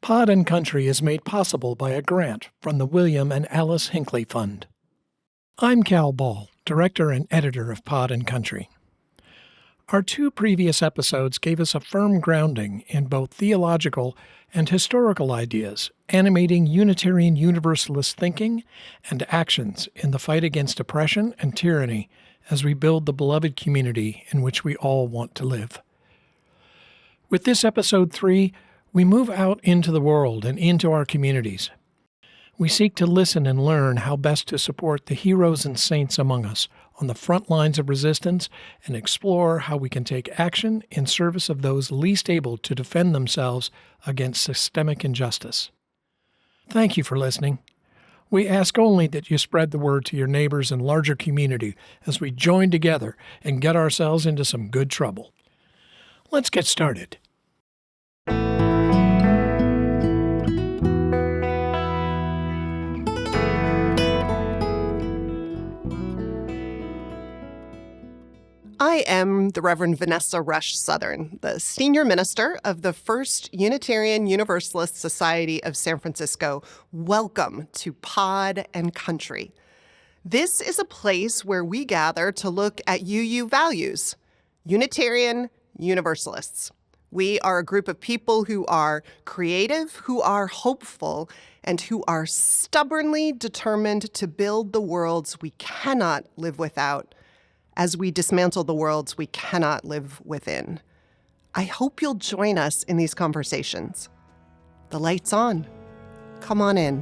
Pod and Country is made possible by a grant from the William and Alice Hinckley Fund. I'm Cal Ball, director and editor of Pod and Country. Our two previous episodes gave us a firm grounding in both theological and historical ideas, animating Unitarian Universalist thinking and actions in the fight against oppression and tyranny as we build the beloved community in which we all want to live. With this episode 3, we move out into the world and into our communities. We seek to listen and learn how best to support the heroes and saints among us on the front lines of resistance and explore how we can take action in service of those least able to defend themselves against systemic injustice. Thank you for listening. We ask only that you spread the word to your neighbors and larger community as we join together and get ourselves into some good trouble. Let's get started. I am the Rev Vanessa Rush Southern, the senior minister of the First Unitarian Universalist Society of San Francisco. Welcome to Pod and Country. This is a place where we gather to look at UU values, Unitarian Universalists. We are a group of people who are creative, who are hopeful, and who are stubbornly determined to build the worlds we cannot live without, as we dismantle the worlds we cannot live within. I hope you'll join us in these conversations. The light's on. Come on in.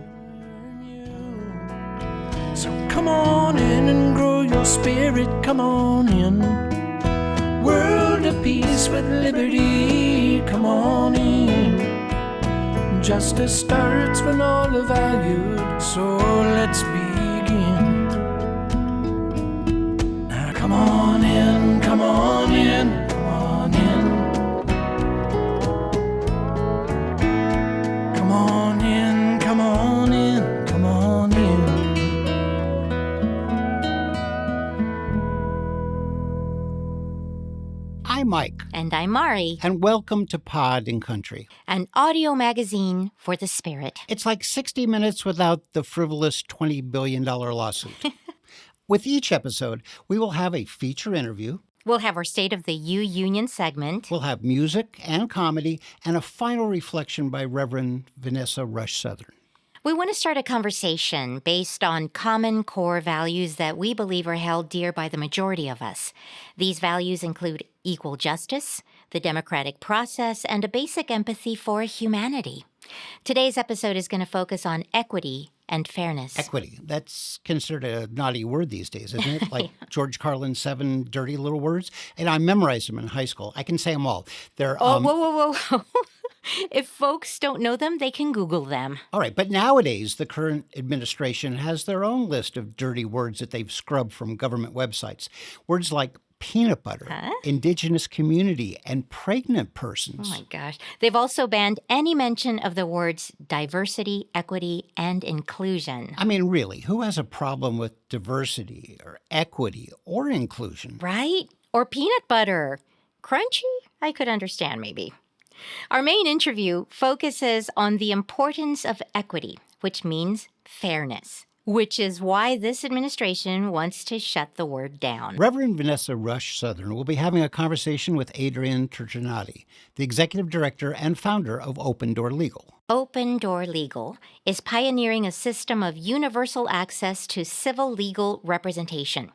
So come on in and grow your spirit, come on in. World of peace with liberty, come on in. Justice starts when all are valued, so let's begin. Come on in, come on in, come on in. Come on in, come on in, come on in. I'm Mike. And I'm Mari. And welcome to Pod and Country, An audio magazine for the spirit. It's like 60 Minutes without the frivolous $20 billion lawsuit. With each episode, we will have a feature interview. We'll have our State of the UUnion segment. We'll have music and comedy and a final reflection by Rev Vanessa Rush Southern. We want to start a conversation based on common core values that we believe are held dear by the majority of us. These values include equal justice, the democratic process, and a basic empathy for humanity. Today's episode is going to focus on equity and fairness. Equity. That's considered a naughty word these days, isn't it? Like George Carlin's 7 dirty little words. And I memorized them in high school. I can say them all. They're Whoa. If folks don't know them, they can Google them. All right, but nowadays, the current administration has their own list of dirty words that they've scrubbed from government websites. Words like peanut butter, indigenous community, and pregnant persons. Oh my gosh. They've also banned any mention of the words diversity, equity, and inclusion. I mean, really, who has a problem with diversity or equity or inclusion? Right? Or peanut butter. Crunchy? I could understand maybe. Our main interview focuses on the importance of equity, which means fairness, which is why this administration wants to shut the word down. Reverend Vanessa Rush Southern will be having a conversation with Adrian Tirtanadi, the executive director and founder of Open Door Legal. Open Door Legal is pioneering a system of universal access to civil legal representation.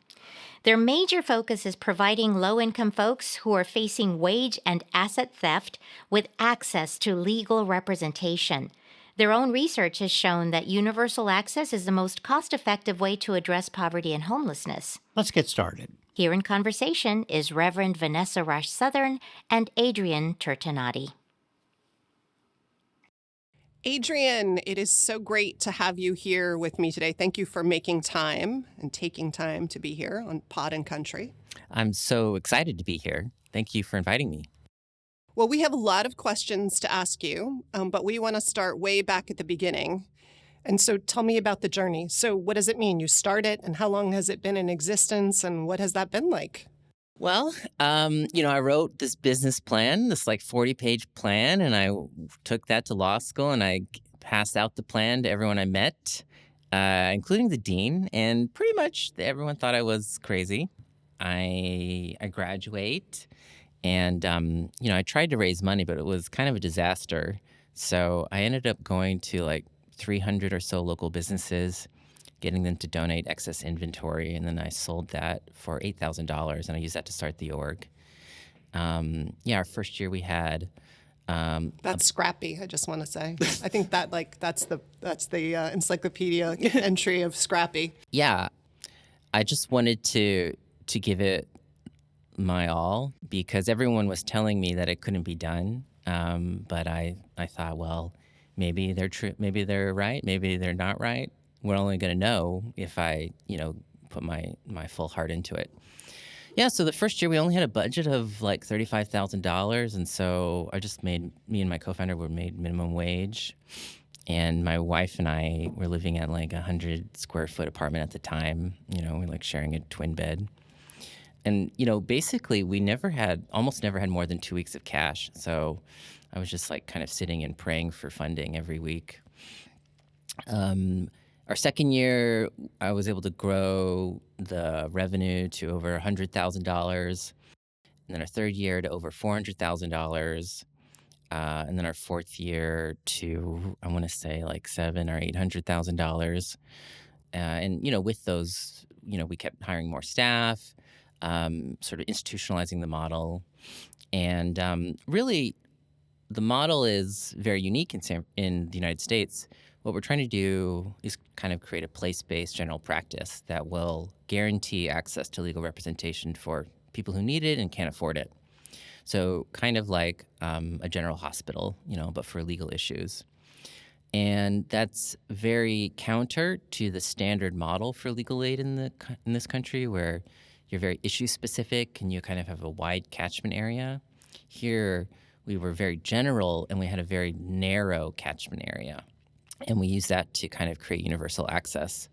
Their major focus is providing low-income folks who are facing wage and asset theft with access to legal representation. Their own research has shown that universal access is the most cost-effective way to address poverty and homelessness. Let's get started. Here in conversation is Reverend Vanessa Rush Southern and Adrian Tirtanadi. Adrian, it is so great to have you here with me today. Thank you for making time and taking time to be here on Pod and Country. I'm so excited to be here. Thank you for inviting me. Well, we have a lot of questions to ask you, but we want to start way back at the beginning. And so tell me about the journey. So what does it mean? You started, and how long has it been in existence, and what has that been like? Well, I wrote this business plan, this like 40-page plan, and I took that to law school and I passed out the plan to everyone I met, including the dean, and pretty much everyone thought I was crazy. I graduate, and I tried to raise money, but it was kind of a disaster. So I ended up going to like 300 or so local businesses, getting them to donate excess inventory, and then I sold that for $8,000, and I used that to start the org. Our first year we had. That's scrappy, I just want to say. I think that that's the encyclopedia entry of scrappy. Yeah, I just wanted to give it my all because everyone was telling me that it couldn't be done. But I thought, well, maybe they're true, maybe they're right, maybe they're not right. We're only going to know if I, put my full heart into it. Yeah, so the first year we only had a budget of like $35,000, and so me and my co-founder made minimum wage, and my wife and I were living at like a 100-square-foot apartment at the time. We like sharing a twin bed, and basically we almost never had more than 2 weeks of cash. So I was just like kind of sitting and praying for funding every week. Our second year, I was able to grow the revenue to over $100,000, and then our third year to over $400,000, and then our fourth year to, I want to say like $700,000 or $800,000. And with those, we kept hiring more staff, sort of institutionalizing the model, and really, the model is very unique in the United States. What we're trying to do is kind of create a place-based general practice that will guarantee access to legal representation for people who need it and can't afford it. So kind of like a general hospital, but for legal issues. And that's very counter to the standard model for legal aid in this country, where you're very issue-specific and you kind of have a wide catchment area. Here, we were very general and we had a very narrow catchment area. And we use that to kind of create universal access.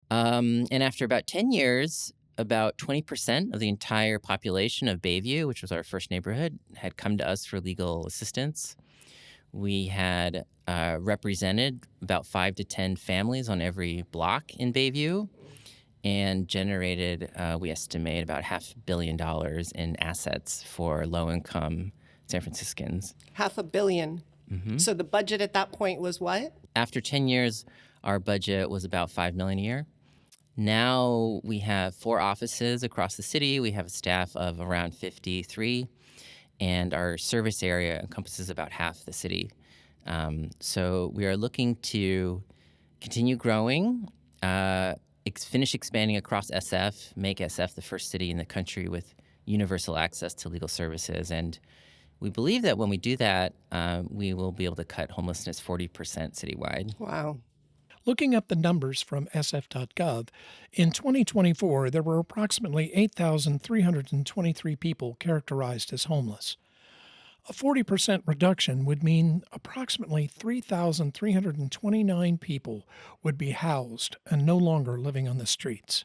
And after about 10 years, about 20% of the entire population of Bayview, which was our first neighborhood, had come to us for legal assistance. We had represented about 5 to 10 families on every block in Bayview and generated, we estimate, about $500 million in assets for low-income San Franciscans. $500 million. Mm-hmm. So the budget at that point was what? After 10 years, our budget was about $5 million a year. Now we have 4 offices across the city. We have a staff of around 53, and our service area encompasses about half the city. So we are looking to continue growing, finish expanding across SF, make SF the first city in the country with universal access to legal services. And we believe that when we do that, we will be able to cut homelessness 40% citywide. Wow. Looking up the numbers from sf.gov, in 2024, there were approximately 8,323 people characterized as homeless. A 40% reduction would mean approximately 3,329 people would be housed and no longer living on the streets.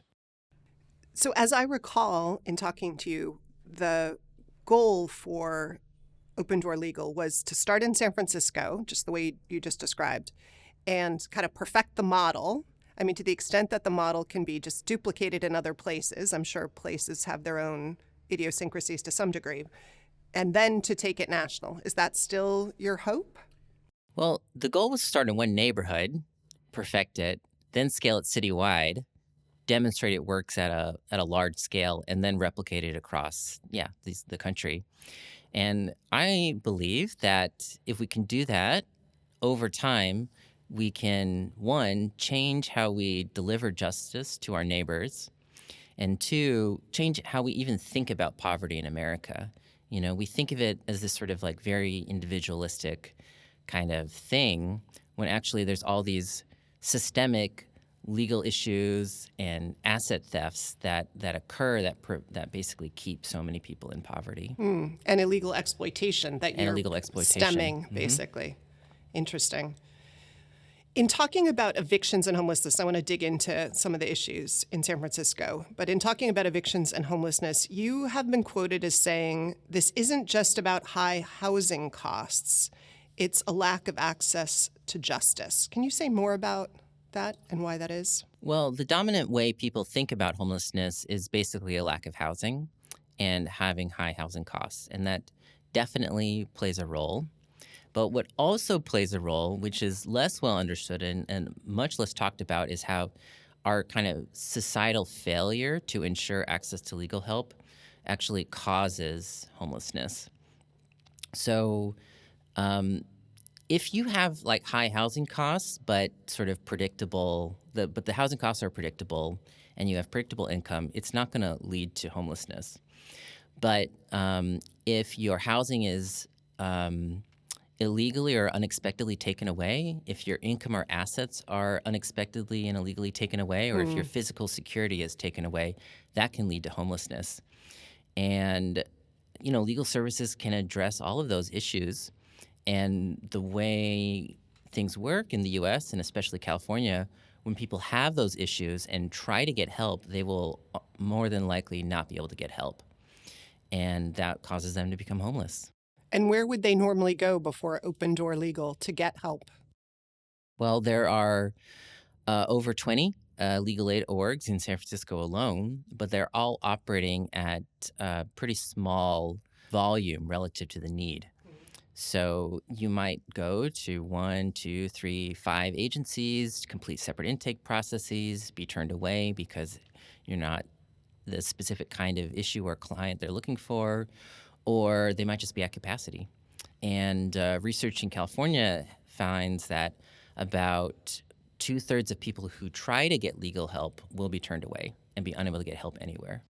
So as I recall in talking to you, the goal for Open Door Legal was to start in San Francisco, just the way you just described, and kind of perfect the model. I mean, to the extent that the model can be just duplicated in other places. I'm sure places have their own idiosyncrasies to some degree. And then to take it national. Is that still your hope? Well, the goal was to start in one neighborhood, perfect it, then scale it citywide, demonstrate it works at a large scale, and then replicate it across, the country. And I believe that if we can do that over time, we can, 1, change how we deliver justice to our neighbors, and 2, change how we even think about poverty in America. We think of it as this sort of like very individualistic kind of thing, when actually there's all these systemic legal issues and asset thefts that occur that basically keep so many people in poverty. And illegal exploitation that you're stemming, basically. Interesting. In talking about evictions and homelessness, I want to dig into some of the issues in San Francisco. But in talking about evictions and homelessness, you have been quoted as saying this isn't just about high housing costs, it's a lack of access to justice. Can you say more about that and why that is? Well, the dominant way people think about homelessness is basically a lack of housing and having high housing costs. And that definitely plays a role. But what also plays a role, which is less well understood and much less talked about, is how our kind of societal failure to ensure access to legal help actually causes homelessness. So if you have like high housing costs, but sort of predictable, but the housing costs are predictable and you have predictable income, it's not going to lead to homelessness. But if your housing is illegally or unexpectedly taken away, if your income or assets are unexpectedly and illegally taken away, or if your physical security is taken away, that can lead to homelessness. And, legal services can address all of those issues. And the way things work in the U.S. and especially California, when people have those issues and try to get help, they will more than likely not be able to get help. And that causes them to become homeless. And where would they normally go before Open Door Legal to get help? Well, there are over 20 legal aid orgs in San Francisco alone, but they're all operating at a pretty small volume relative to the need. So you might go to 1, 2, 3, 5 agencies, complete separate intake processes, be turned away because you're not the specific kind of issue or client they're looking for, or they might just be at capacity. And research in California finds that about 2/3 of people who try to get legal help will be turned away and be unable to get help anywhere.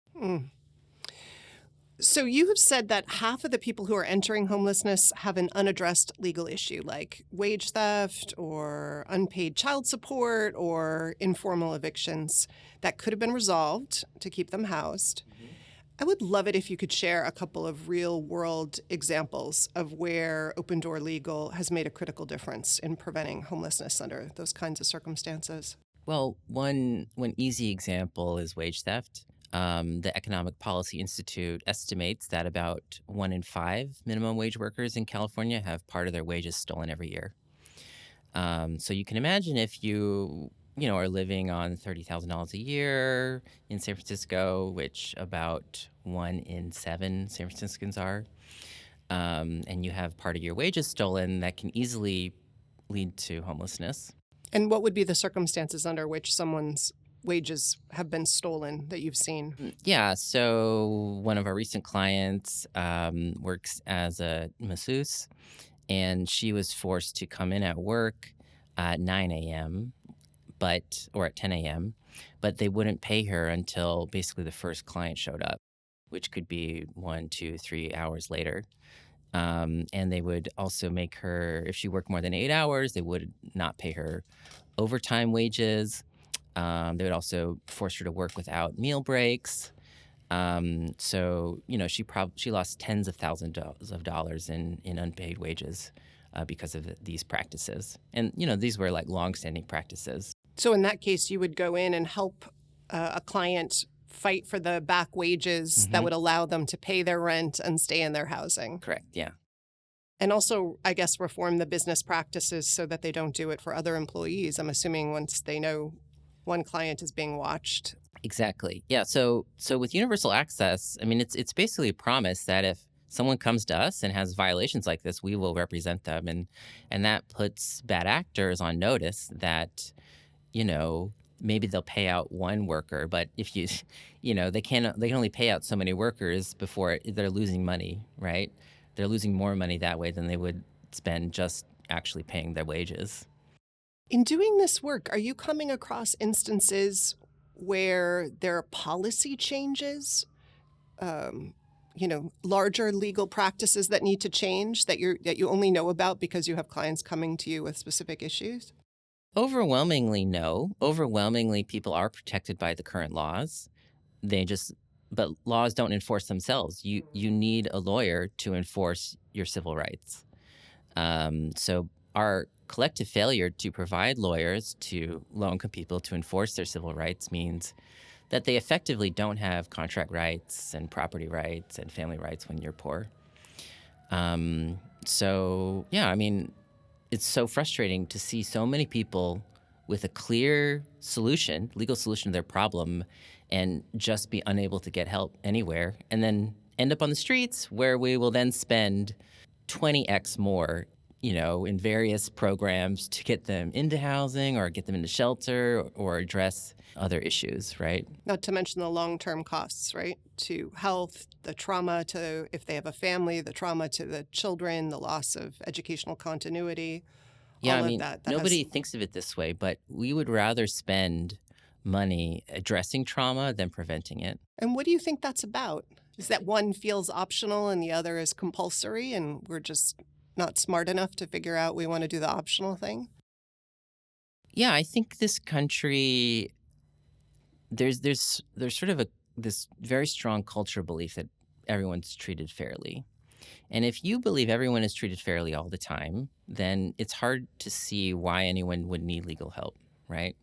So you have said that half of the people who are entering homelessness have an unaddressed legal issue, like wage theft or unpaid child support or informal evictions that could have been resolved to keep them housed. I would love it if you could share a couple of real-world examples of where Open Door Legal has made a critical difference in preventing homelessness under those kinds of circumstances. Well, one easy example is wage theft. The Economic Policy Institute estimates that about 1 in 5 minimum wage workers in California have part of their wages stolen every year. So you can imagine if you are living on $30,000 a year in San Francisco, which about 1 in 7 San Franciscans are, and you have part of your wages stolen, that can easily lead to homelessness. And what would be the circumstances under which someone's wages have been stolen that you've seen? Yeah, so one of our recent clients works as a masseuse, and she was forced to come in at work at 9 a.m., or at 10 a.m., but they wouldn't pay her until basically the first client showed up, which could be 1, 2, 3 hours later. And they would also make her, if she worked more than 8 hours, they would not pay her overtime wages. They would also force her to work without meal breaks. So, she lost tens of thousands of dollars in unpaid wages because of these practices. And, these were like longstanding practices. So in that case, you would go in and help a client fight for the back wages that would allow them to pay their rent and stay in their housing. Correct, yeah. And also, I guess, reform the business practices so that they don't do it for other employees. I'm assuming once they know one client is being watched. Exactly. Yeah. So with universal access, I mean, it's basically a promise that if someone comes to us and has violations like this, we will represent them, and that puts bad actors on notice that, maybe they'll pay out one worker, but if they can only pay out so many workers before they're losing money, right? They're losing more money that way than they would spend just actually paying their wages. In doing this work, are you coming across instances where there are policy changes, larger legal practices that need to change that you only know about because you have clients coming to you with specific issues? Overwhelmingly, no. Overwhelmingly, people are protected by the current laws. But laws don't enforce themselves. You need a lawyer to enforce your civil rights. So our collective failure to provide lawyers to low-income people to enforce their civil rights means that they effectively don't have contract rights and property rights and family rights when you're poor. So, yeah, I mean, it's so frustrating to see so many people with a clear solution, legal solution to their problem, and just be unable to get help anywhere, and then end up on the streets where we will then spend 20x more, in various programs to get them into housing or get them into shelter or address other issues, right? Not to mention the long-term costs, right? To health, the trauma to, if they have a family, the trauma to the children, the loss of educational continuity. Yeah, all I mean, of that nobody thinks of it this way, but we would rather spend money addressing trauma than preventing it. And what do you think that's about? Is that one feels optional and the other is compulsory, and we're just not smart enough to figure out we want to do the optional thing? Yeah, I think this country, there's sort of this very strong cultural belief that everyone's treated fairly. And if you believe everyone is treated fairly all the time, then it's hard to see why anyone would need legal help, right?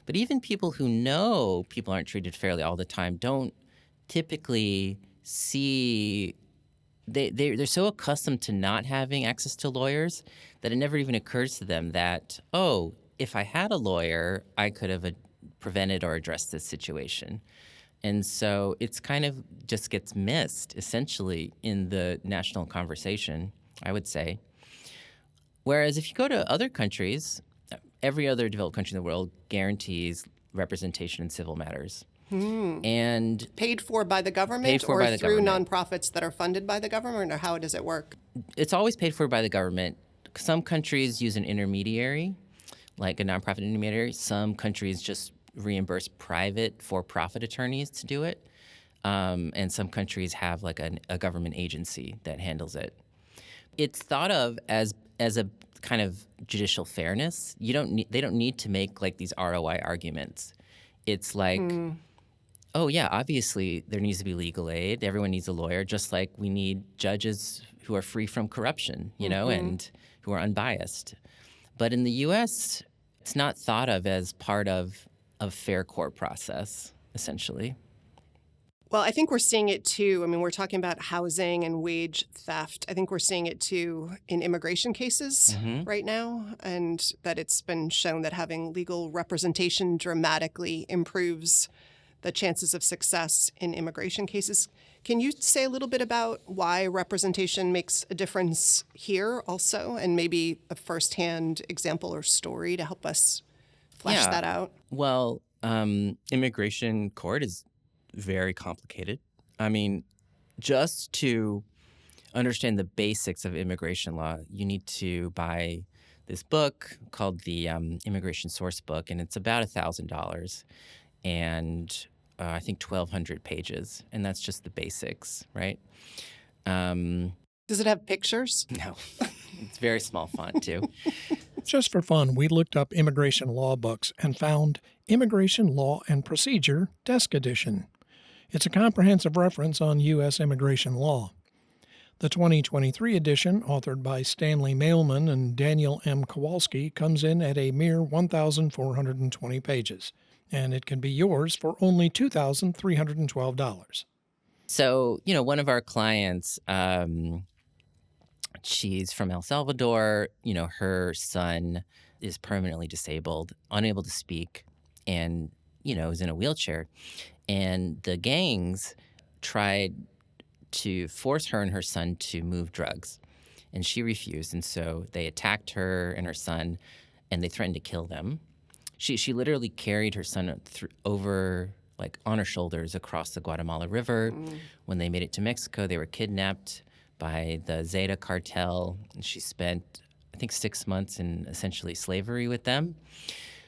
But even people who know people aren't treated fairly all the time don't typically see, they're so accustomed to not having access to lawyers that it never even occurs to them that, oh, if I had a lawyer, I could have prevented or addressed this situation. And so it's kind of just gets missed, essentially, in the national conversation, I would say. Whereas if you go to other countries, every other developed country in the world guarantees representation in civil matters. And Paid for by the government Paid for or by the through government. nonprofits that are funded by the government, or how does it work? it's always paid for by the government. Some countries use an intermediary, like a nonprofit intermediary. Some countries just reimburse private for-profit attorneys to do it. And some countries have like a government agency that handles it. It's thought of as a kind of judicial fairness. They don't need to make like these ROI arguments. It's like, oh yeah, obviously there needs to be legal aid. Everyone needs a lawyer, just like we need judges who are free from corruption, and who are unbiased. But in the U.S., it's not thought of as part of a fair court process, essentially. Well, I think we're seeing it too. I mean, we're talking about housing and wage theft. I think we're seeing it too in immigration cases right now, and that it's been shown that having legal representation dramatically improves the chances of success in immigration cases. Can you say a little bit about why representation makes a difference here also, and maybe a firsthand example or story to help us flesh that out? Well, immigration court is very complicated. I mean, just to understand the basics of immigration law, you need to buy this book called the Immigration Source Book, and it's about $1,000, and I think 1,200 pages, and that's just the basics, right? Does it have pictures? No, it's very small font too. Just for fun, we looked up immigration law books and found Immigration Law and Procedure Desk Edition. It's a comprehensive reference on U.S. immigration law. The 2023 edition, authored by Stanley Mailman and Daniel M. Kowalski, comes in at a mere 1,420 pages, and it can be yours for only $2,312. So, one of our clients, she's from El Salvador. Her son is permanently disabled, unable to speak, and, is in a wheelchair. And the gangs tried to force her and her son to move drugs, and she refused. And so they attacked her and her son, and they threatened to kill them. She literally carried her son over, like, on her shoulders across the Guatemala River. When they made it to Mexico, they were kidnapped by the Zeta cartel, and she spent, I think, 6 months in essentially slavery with them,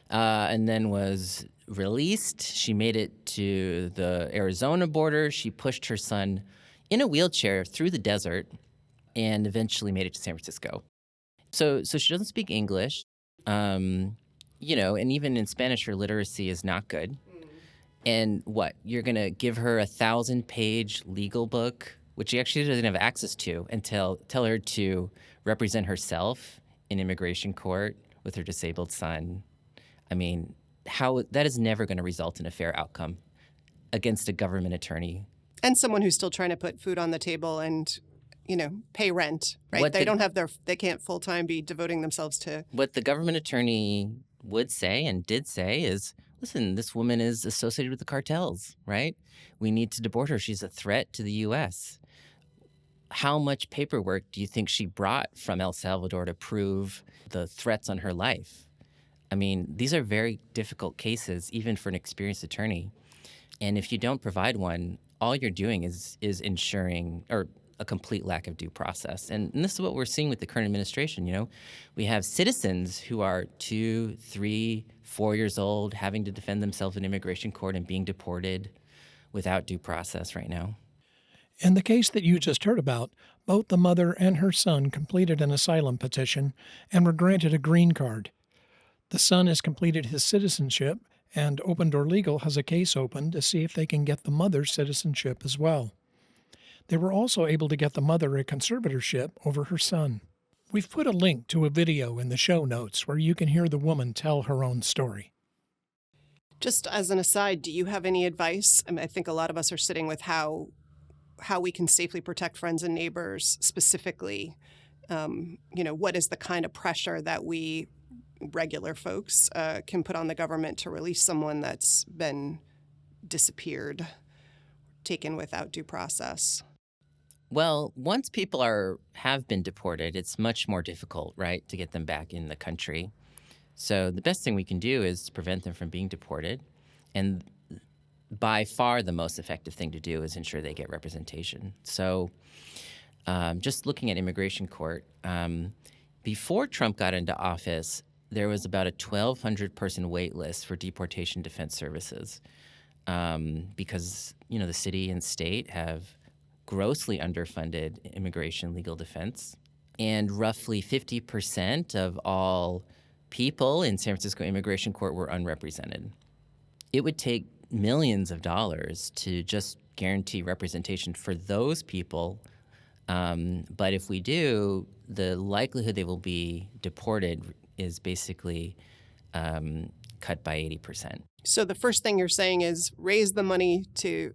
and then was released. She made it to the Arizona border. She pushed her son in a wheelchair through the desert and eventually made it to San Francisco. So she doesn't speak English, and even in Spanish, her literacy is not good. And what, you're going to give her a 1,000-page legal book, which she actually doesn't have access to, and tell her to represent herself in immigration court with her disabled son. I mean, how that is never going to result in a fair outcome against a government attorney. And someone who's still trying to put food on the table and, pay rent, right? They can't full time be devoting themselves to. What the government attorney would say and did say is, listen, this woman is associated with the cartels, right? We need to deport her. She's a threat to the U.S. How much paperwork do you think she brought from El Salvador to prove the threats on her life? I mean, these are very difficult cases, even for an experienced attorney. And if you don't provide one, all you're doing is ensuring or a complete lack of due process. And this is what we're seeing with the current administration. We have citizens who are 2, 3, 4 years old having to defend themselves in immigration court and being deported without due process right now. In the case that you just heard about, both the mother and her son completed an asylum petition and were granted a green card. The son has completed his citizenship, and Open Door Legal has a case open to see if they can get the mother's citizenship as well. They were also able to get the mother a conservatorship over her son. We've put a link to a video in the show notes where you can hear the woman tell her own story. Just as an aside, do you have any advice? I think a lot of us are sitting with how we can safely protect friends and neighbors specifically. What is the kind of pressure that we regular folks can put on the government to release someone that's been disappeared, taken without due process? Well, once people have been deported, it's much more difficult, right, to get them back in the country. So the best thing we can do is to prevent them from being deported. And by far the most effective thing to do is ensure they get representation. So just looking at immigration court, before Trump got into office, there was about a 1,200-person wait list for deportation defense services because, the city and state have grossly underfunded immigration legal defense. And roughly 50% of all people in San Francisco immigration court were unrepresented. It would take millions of dollars to just guarantee representation for those people. But if we do, the likelihood they will be deported is basically cut by 80%. So the first thing you're saying is raise the money to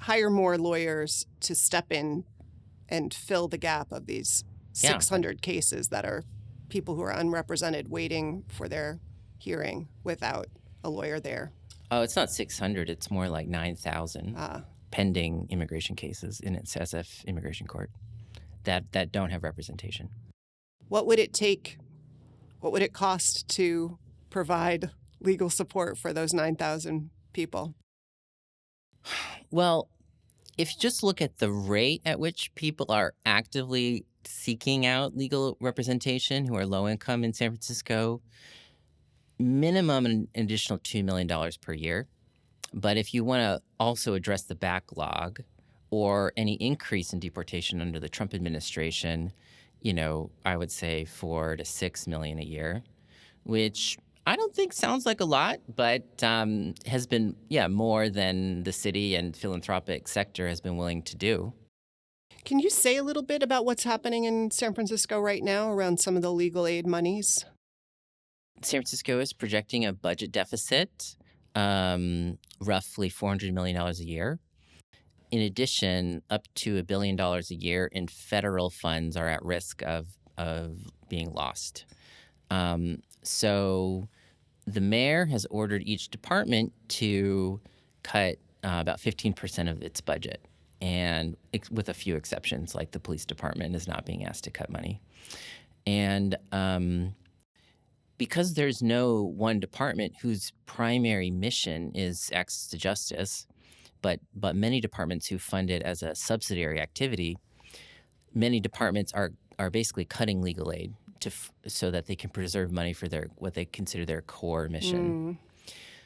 hire more lawyers to step in and fill the gap of these 600 cases that are people who are unrepresented waiting for their hearing without a lawyer there. Oh, it's not 600. It's more like 9,000 pending immigration cases in its SF immigration court that don't have representation. What would it take? What would it cost to provide legal support for those 9,000 people? Well, if you just look at the rate at which people are actively seeking out legal representation who are low income in San Francisco, minimum an additional $2 million per year. But if you want to also address the backlog or any increase in deportation under the Trump administration, I would say $4 to $6 million a year, which I don't think sounds like a lot, but has been, more than the city and philanthropic sector has been willing to do. Can you say a little bit about what's happening in San Francisco right now around some of the legal aid monies? San Francisco is projecting a budget deficit, roughly $400 million a year. In addition, up to $1 billion a year in federal funds are at risk of being lost. So the mayor has ordered each department to cut about 15% of its budget, and with a few exceptions, like the police department is not being asked to cut money. And because there's no one department whose primary mission is access to justice, but many departments who fund it as a subsidiary activity, many departments are basically cutting legal aid so that they can preserve money for what they consider their core mission.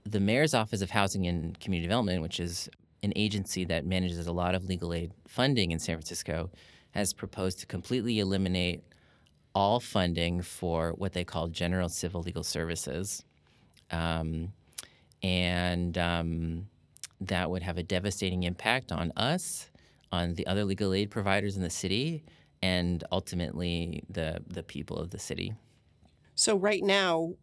The Mayor's Office of Housing and Community Development, which is an agency that manages a lot of legal aid funding in San Francisco, has proposed to completely eliminate all funding for what they call general civil legal services. That would have a devastating impact on us, on the other legal aid providers in the city, and ultimately the people of the city. So right now,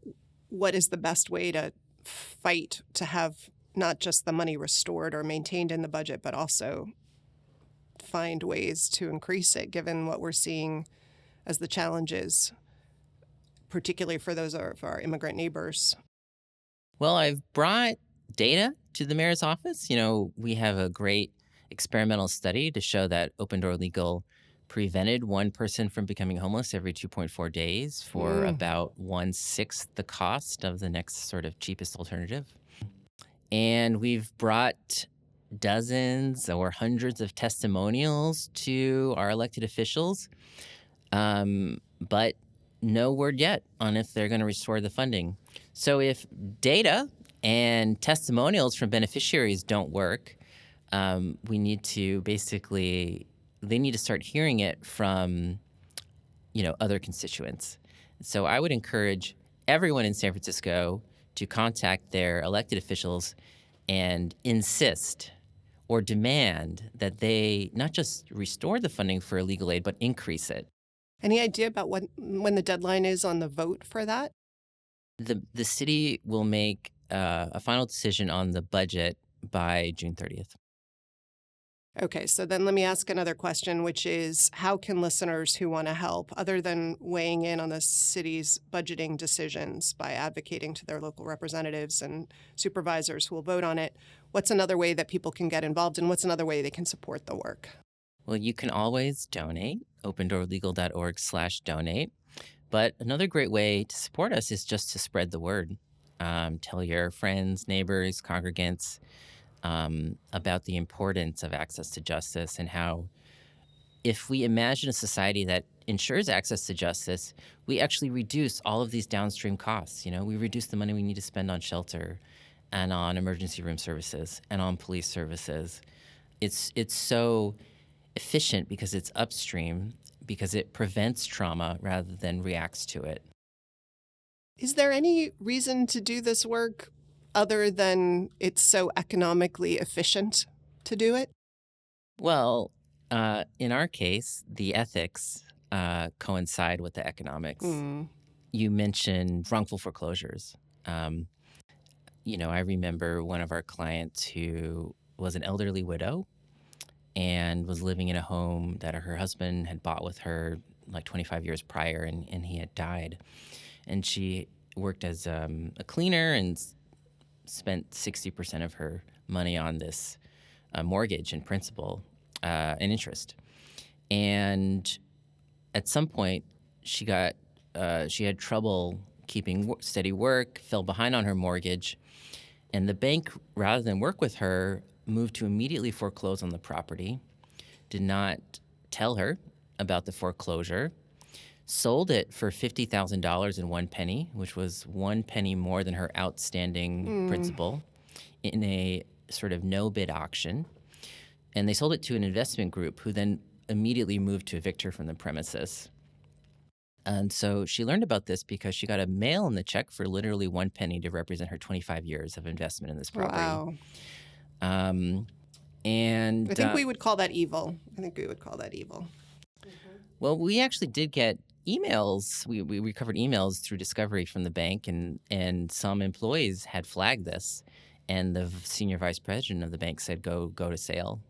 what is the best way to fight to have not just the money restored or maintained in the budget, but also find ways to increase it, given what we're seeing as the challenges, particularly for those of our immigrant neighbors? Well, I've brought data to the mayor's office. We have a great experimental study to show that Open Door Legal prevented one person from becoming homeless every 2.4 days for about 1/6 the cost of the next sort of cheapest alternative. And we've brought dozens or hundreds of testimonials to our elected officials, but no word yet on if they're going to restore the funding. So if data and testimonials from beneficiaries don't work, we need to they need to start hearing it from, other constituents. So I would encourage everyone in San Francisco to contact their elected officials and insist or demand that they not just restore the funding for legal aid, but increase it. Any idea about when the deadline is on the vote for that? The city will make a final decision on the budget by June 30th. Okay, so then let me ask another question, which is how can listeners who want to help, other than weighing in on the city's budgeting decisions by advocating to their local representatives and supervisors who will vote on it, what's another way that people can get involved and what's another way they can support the work? Well, you can always donate, opendoorlegal.org/donate. But another great way to support us is just to spread the word. Tell your friends, neighbors, congregants about the importance of access to justice and how if we imagine a society that ensures access to justice, we actually reduce all of these downstream costs. We reduce the money we need to spend on shelter and on emergency room services and on police services. It's so efficient because it's upstream, because it prevents trauma rather than reacts to it. Is there any reason to do this work other than it's so economically efficient to do it? Well, in our case, the ethics coincide with the economics. You mentioned wrongful foreclosures. I remember one of our clients who was an elderly widow and was living in a home that her husband had bought with her like 25 years prior, and he had died. And she worked as a cleaner and spent 60% of her money on this mortgage and principal and interest. And at some point, she had trouble keeping steady work, fell behind on her mortgage, and the bank, rather than work with her, moved to immediately foreclose on the property, did not tell her about the foreclosure, sold it for $50,000 and 1 penny, which was 1 penny more than her outstanding principal, in a sort of no-bid auction. And they sold it to an investment group who then immediately moved to evict her from the premises. And so she learned about this because she got a mail in the check for literally 1 penny to represent her 25 years of investment in this property. Wow. And I think we would call that evil. Well, we actually did get emails. We recovered emails through discovery from the bank, and some employees had flagged this. And the senior vice president of the bank said, go to sale,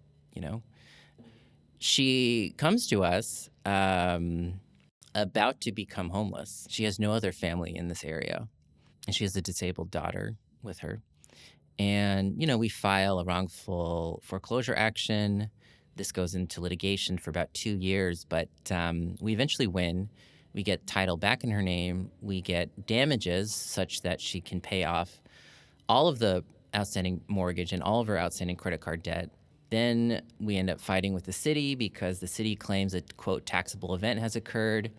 She comes to us about to become homeless. She has no other family in this area, and she has a disabled daughter with her. And, we file a wrongful foreclosure action. This goes into litigation for about 2 years, but we eventually win. We get title back in her name. We get damages such that she can pay off all of the outstanding mortgage and all of her outstanding credit card debt. Then we end up fighting with the city because the city claims a, quote, taxable event has occurred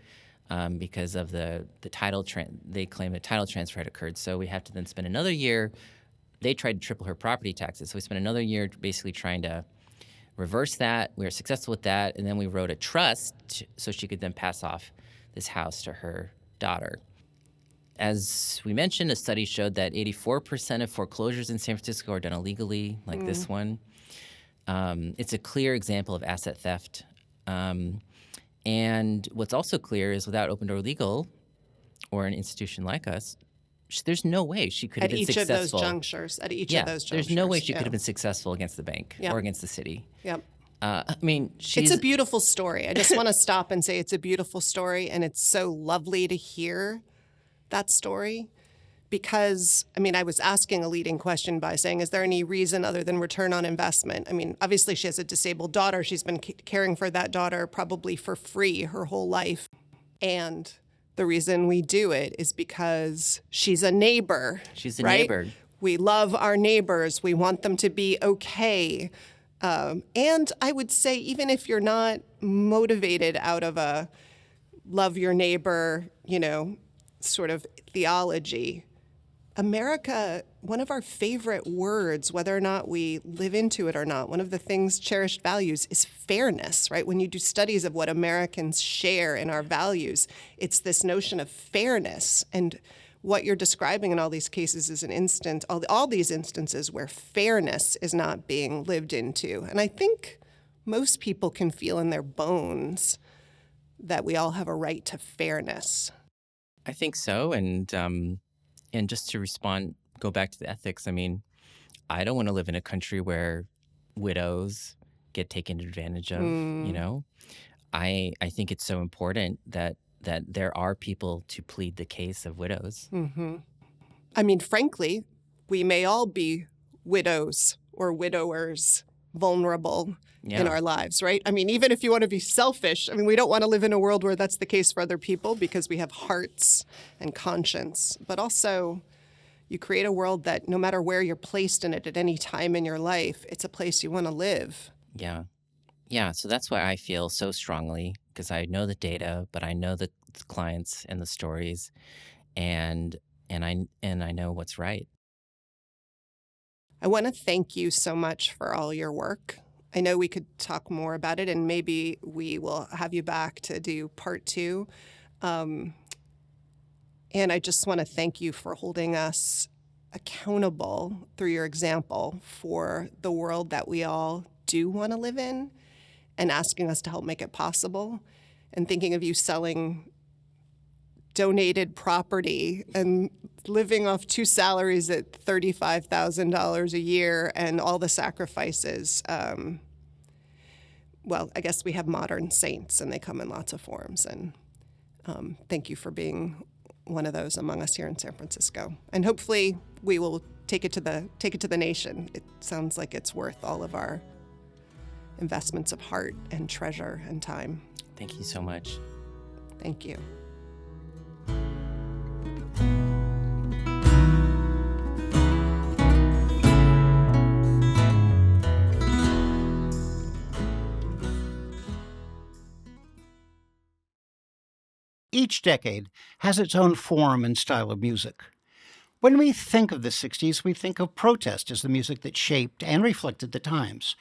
because of the title they claim a title transfer had occurred. So we have to then spend another year. They tried to triple her property taxes. So we spent another year basically trying to reverse that. We were successful with that. And then we wrote a trust so she could then pass off this house to her daughter. As we mentioned, a study showed that 84% of foreclosures in San Francisco are done illegally, like this one. It's a clear example of asset theft. And what's also clear is without Open Door Legal, or an institution like us, there's no way she could have At been each of those successful. junctures, at each of those junctures. There's no way she could have been successful against the bank Yep. or against the city. Yep. I mean, she's It's a beautiful story. I just want to stop and say it's a beautiful story, and it's so lovely to hear that story because, I mean, I was asking a leading question by saying, is there any reason other than return on investment? I mean, obviously she has a disabled daughter. She's been caring for that daughter probably for free her whole life. And the reason we do it is because she's a neighbor. She's a right? neighbor. We love our neighbors. We want them to be okay. And I would say, even if you're not motivated out of a love your neighbor, sort of theology, America, one of our favorite words, whether or not we live into it or not, one of the things, cherished values, is fairness, right? When you do studies of what Americans share in our values, it's this notion of fairness. And what you're describing in all these cases is an instance, all these instances where fairness is not being lived into. And I think most people can feel in their bones that we all have a right to fairness. I think so. And just to go back to the ethics, I mean, I don't want to live in a country where widows get taken advantage of, I think it's so important that there are people to plead the case of widows. Mm-hmm. I mean, frankly, we may all be widows or widowers, vulnerable in our lives, right? I mean, even if you want to be selfish, I mean, we don't want to live in a world where that's the case for other people because we have hearts and conscience. But also, you create a world that no matter where you're placed in it at any time in your life, it's a place you want to live. Yeah. Yeah, so that's why I feel so strongly, because I know the data, but I know the clients and the stories, and I know what's right. I want to thank you so much for all your work. I know we could talk more about it, and maybe we will have you back to do part 2. And I just want to thank you for holding us accountable through your example for the world that we all do want to live in, and asking us to help make it possible, and thinking of you selling donated property and living off 2 salaries at $35,000 a year and all the sacrifices. Well, I guess we have modern saints and they come in lots of forms. And thank you for being one of those among us here in San Francisco. And hopefully we will take it to the nation. It sounds like it's worth all of our investments of heart and treasure and time. Thank you so much. Thank you. Each decade has its own form and style of music. When we think of the 60s, we think of protest as the music that shaped and reflected the times.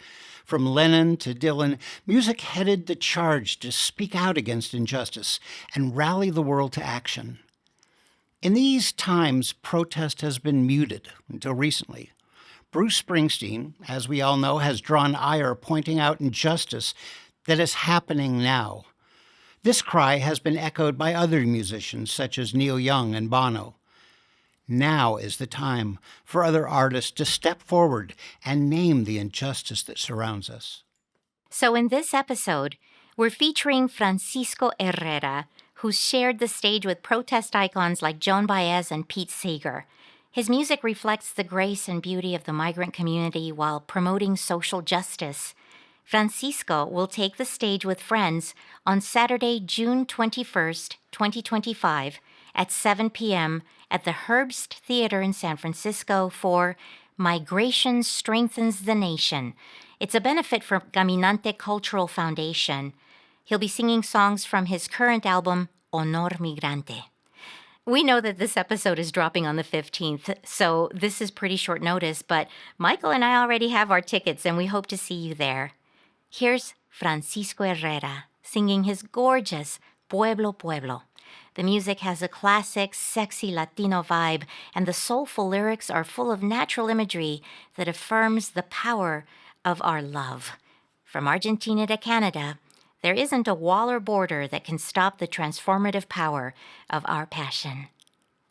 From Lennon to Dylan, music headed the charge to speak out against injustice and rally the world to action. In these times, protest has been muted until recently. Bruce Springsteen, as we all know, has drawn ire pointing out injustice that is happening now. This cry has been echoed by other musicians such as Neil Young and Bono. Now is the time for other artists to step forward and name the injustice that surrounds us. So in this episode, we're featuring Francisco Hererra, who's shared the stage with protest icons like Joan Baez and Pete Seeger. His music reflects the grace and beauty of the migrant community while promoting social justice. Francisco will take the stage with friends on Saturday, June 21st, 2025, at 7 p.m. at the Herbst Theater in San Francisco for Migration Strengthens the Nation. It's a benefit for Caminante Cultural Foundation. He'll be singing songs from his current album, Honor Migrante. We know that this episode is dropping on the 15th, so this is pretty short notice, but Michael and I already have our tickets, and we hope to see you there. Here's Francisco Hererra singing his gorgeous Pueblo Pueblo. The music has a classic, sexy Latino vibe, and the soulful lyrics are full of natural imagery that affirms the power of our love. From Argentina to Canada, There isn't a wall or border that can stop the transformative power of our passion.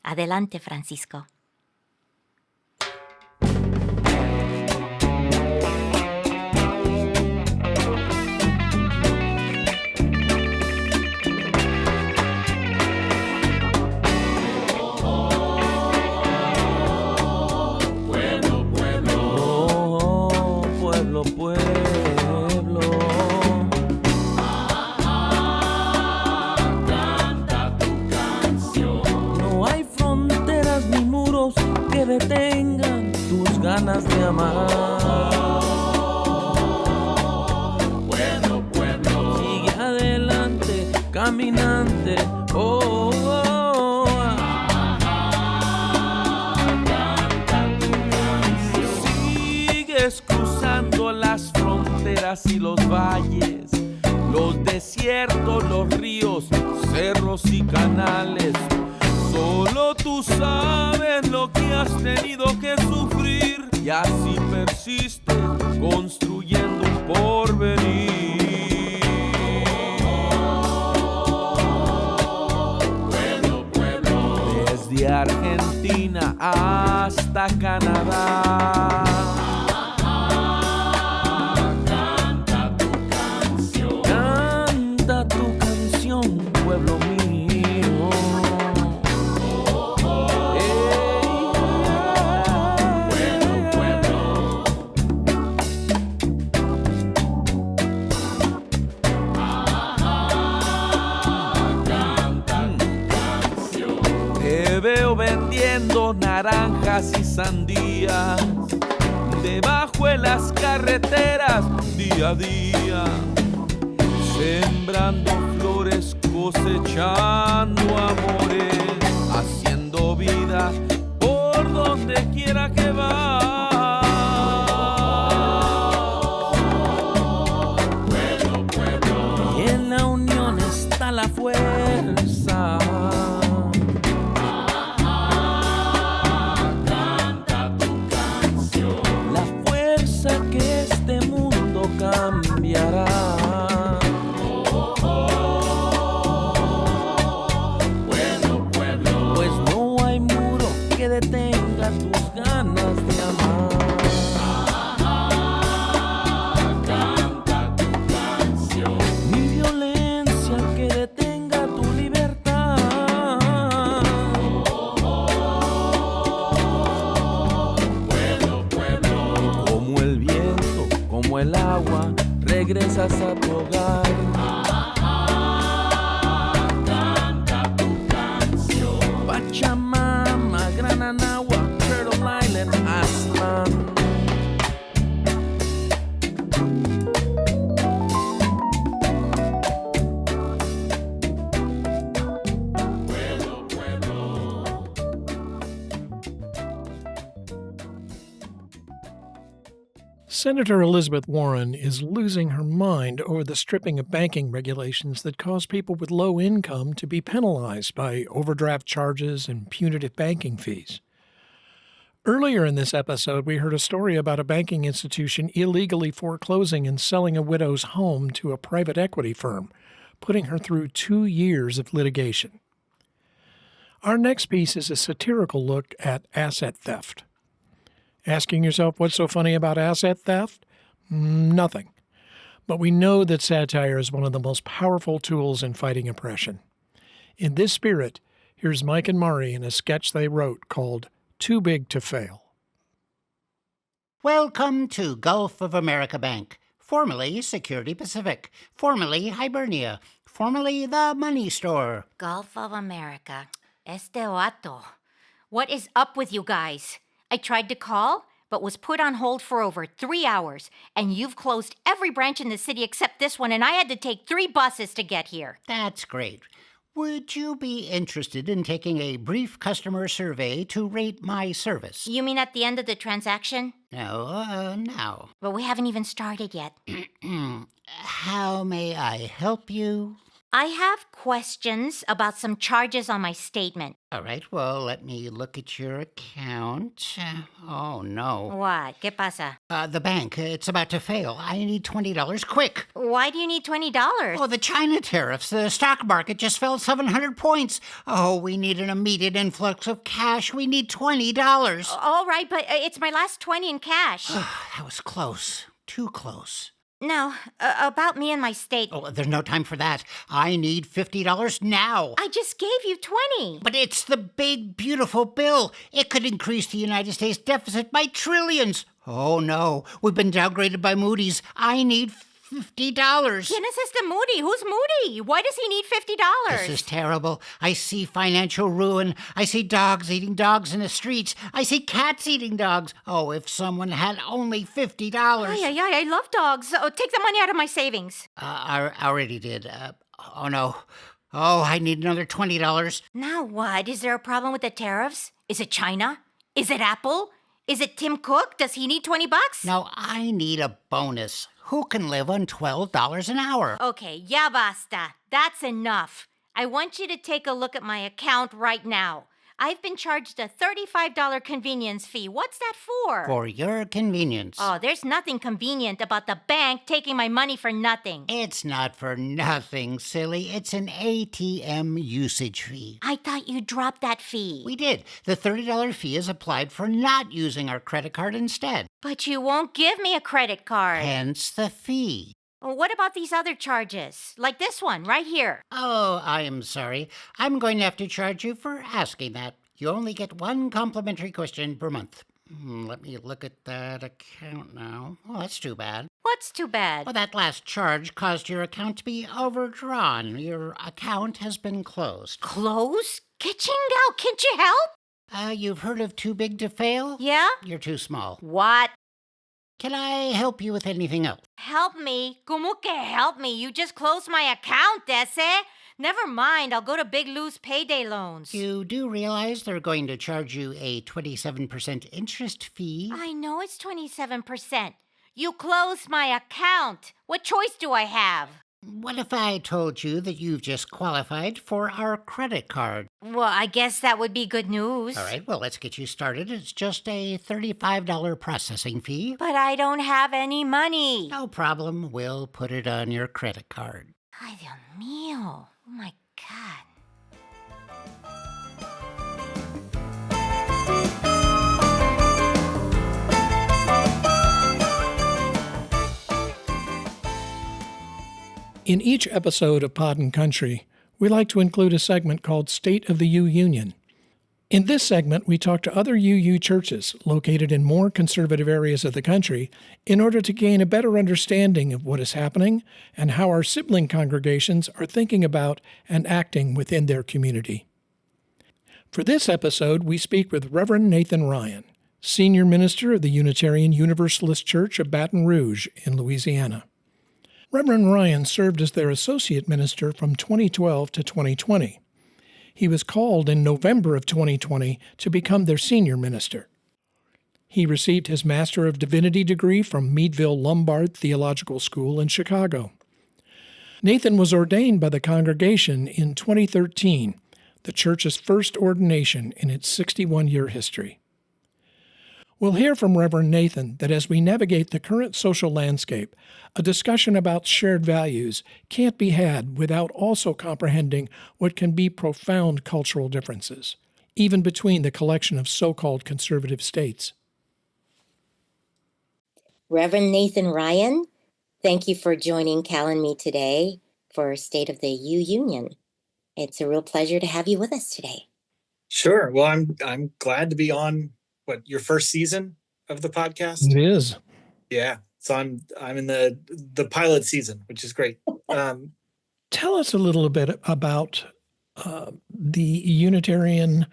Adelante, Francisco. Detengan tus ganas de amar. Pueblo, sigue adelante, caminante. Oh, oh, oh. Sigues cruzando las fronteras y los valles, los desiertos, los ríos, cerros y canales. Solo tú sabes lo que has tenido que sufrir y así persistes construyendo un porvenir. Pueblo, desde Argentina hasta Canadá. Canta tu canción. Canta tu canción, pueblo mío. Veo vendiendo naranjas y sandías debajo de las carreteras día a día, sembrando flores, cosechando amores, haciendo vida por donde quiera que vas. Pueblo, y en la unión está la fuerza. Que este mundo cambiará. Pueblo, pues no hay muro que detenga tus ganas de amar. Canta tu canción. Ni violencia que detenga tu libertad. Como el viento, como el agua, regresas a tu hogar. Canta tu canción. Pachamama, Gran Anagua, Turtle Island, Aztlán. Senator Elizabeth Warren is losing her mind over the stripping of banking regulations that cause people with low income to be penalized by overdraft charges and punitive banking fees. Earlier in this episode, we heard a story about a banking institution illegally foreclosing and selling a widow's home to a private equity firm, putting her through 2 years of litigation. Our next piece is a satirical look at asset theft. Asking yourself what's so funny about asset theft? Nothing. But we know that satire is one of the most powerful tools in fighting oppression. In this spirit, here's Mike and Mari in a sketch they wrote called Too Big to Fail. Welcome to Gulf of America Bank, formerly Security Pacific, formerly Hibernia, formerly the Money Store. Gulf of America. Este vato. What is up with you guys? I tried to call, but was put on hold for over 3 hours, and you've closed every branch in the city except this one, and I had to take 3 buses to get here. That's great. Would you be interested in taking a brief customer survey to rate my service? You mean at the end of the transaction? No, now. But we haven't even started yet. How may I help you? I have questions about some charges on my statement. All right, well, let me look at your account. Oh, no. What? ¿Qué pasa? The bank, it's about to fail. I need $20 quick. Why do you need $20? Oh, the China tariffs. The stock market just fell 700 points. Oh, we need an immediate influx of cash. We need $20. All right, but it's my last 20 in cash. That was close. Too close. Now, about me and my state. Oh, there's no time for that. I need $50 now. I just gave you 20. But it's the big, beautiful bill. It could increase the United States deficit by trillions. Oh, no. We've been downgraded by Moody's. I need $50. ¿Quién es este Moody? Who's Moody? Why does he need $50? This is terrible. I see financial ruin. I see dogs eating dogs in the streets. I see cats eating dogs. Oh, if someone had only $50. I love dogs. Oh, take the money out of my savings. I already did. Oh, no. Oh, I need another $20. Now what? Is there a problem with the tariffs? Is it China? Is it Apple? Is it Tim Cook? Does he need $20? No, I need a bonus. Who can live on $12 an hour? Okay, ya basta. That's enough. I want you to take a look at my account right now. I've been charged a $35 convenience fee. What's that for? For your convenience. Oh, there's nothing convenient about the bank taking my money for nothing. It's not for nothing, silly. It's an ATM usage fee. I thought you dropped that fee. We did. The $30 fee is applied for not using our credit card instead. But you won't give me a credit card. Hence the fee. Well, what about these other charges? Like this one, right here. Oh, I am sorry. I'm going to have to charge you for asking that. You only get one complimentary question per month. Let me look at that account now. Oh, that's too bad. What's too bad? Well, that last charge caused your account to be overdrawn. Your account has been closed. Close? Kitchingao, can't you help? You've heard of too big to fail? Yeah? You're too small. What? Can I help you with anything else? Help me? ¿Cómo que help me? You just closed my account, ese. Never mind, I'll go to Big Lou's payday loans. You do realize they're going to charge you a 27% interest fee? I know it's 27%. You closed my account. What choice do I have? What if I told you that you've just qualified for our credit card? Well, I guess that would be good news. All right, well, let's get you started. It's just a $35 processing fee. But I don't have any money. No problem. We'll put it on your credit card. Ay, Dios mío. Oh, my God. In each episode of Pod and Country, we like to include a segment called State of the UUnion. In this segment, we talk to other UU churches located in more conservative areas of the country in order to gain a better understanding of what is happening and how our sibling congregations are thinking about and acting within their community. For this episode, we speak with Rev Nathan Ryan, Senior Minister of the Unitarian Universalist Church of Baton Rouge in Louisiana. Reverend Ryan served as their associate minister from 2012 to 2020. He was called in November of 2020 to become their senior minister. He received his Master of Divinity degree from Meadville Lombard Theological School in Chicago. Nathan was ordained by the congregation in 2013, the church's first ordination in its 61-year history. We'll hear from Reverend Nathan that as we navigate the current social landscape, a discussion about shared values can't be had without also comprehending what can be profound cultural differences, even between the collection of so-called conservative states. Reverend Nathan Ryan, thank you for joining Cal and me today for State of the UUnion. It's a real pleasure to have you with us today. Sure. Well, I'm glad to be on your first season of the podcast. It is. Yeah. So I'm in the pilot season, which is great. Tell us a little bit about the Unitarian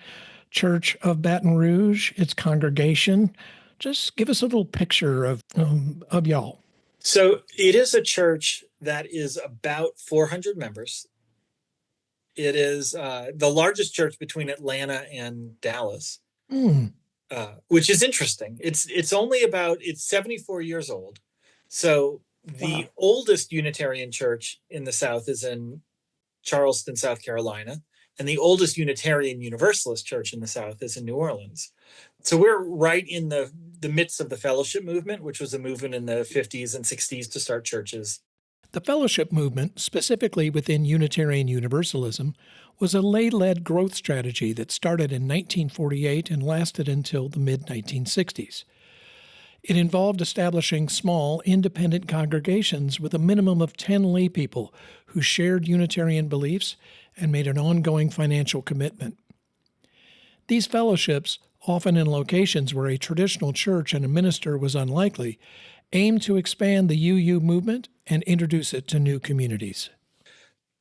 Church of Baton Rouge, its congregation. Just give us a little picture of y'all. So it is a church that is about 400 members. It is the largest church between Atlanta and Dallas. Which is interesting. It's 74 years old. So the oldest Unitarian church in the South is in Charleston, South Carolina, and the oldest Unitarian Universalist church in the South is in New Orleans. So we're right in the midst of the fellowship movement, which was a movement in the 50s and 60s to start churches. The fellowship movement, specifically within Unitarian Universalism, was a lay-led growth strategy that started in 1948 and lasted until the mid-1960s. It involved establishing small, independent congregations with a minimum of 10 lay people who shared Unitarian beliefs and made an ongoing financial commitment. These fellowships, often in locations where a traditional church and a minister was unlikely, aimed to expand the UU movement and introduce it to new communities.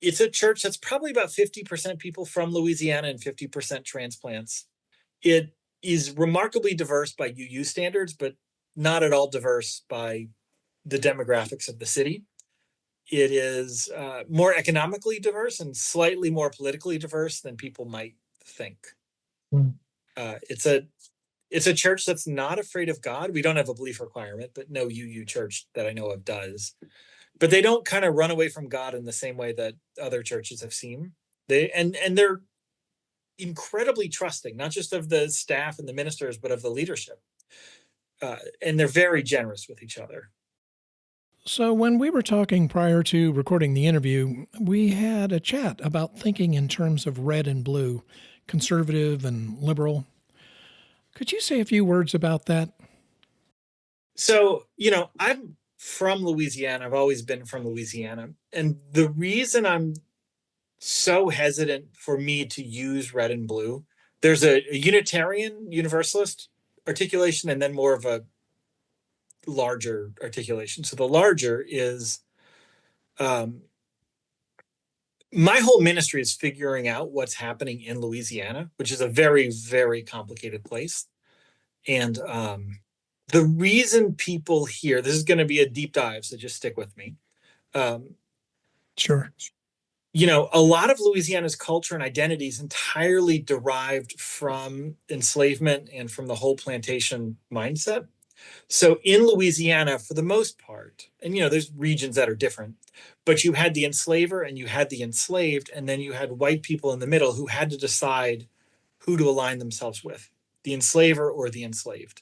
It's a church that's probably about 50% people from Louisiana and 50% transplants. It is remarkably diverse by UU standards, but not at all diverse by the demographics of the city. It is more economically diverse and slightly more politically diverse than people might think. It's a church that's not afraid of God. We don't have a belief requirement, but no UU church that I know of does. But they don't kind of run away from God in the same way that other churches have seen. They're incredibly trusting, not just of the staff and the ministers, but of the leadership. And they're very generous with each other. So when we were talking prior to recording the interview, we had a chat about thinking in terms of red and blue, conservative and liberal. Could you say a few words about that? So, I'm from Louisiana. I've always been from Louisiana. And the reason I'm so hesitant for me to use red and blue, there's a Unitarian Universalist articulation and then more of a larger articulation. So the larger is my whole ministry is figuring out what's happening in Louisiana, which is a very, very complicated place. And the reason people here, this is going to be a deep dive, so just stick with me. Sure. A lot of Louisiana's culture and identity is entirely derived from enslavement and from the whole plantation mindset. So in Louisiana, for the most part, and there's regions that are different, but you had the enslaver and you had the enslaved, and then you had white people in the middle who had to decide who to align themselves with, the enslaver or the enslaved.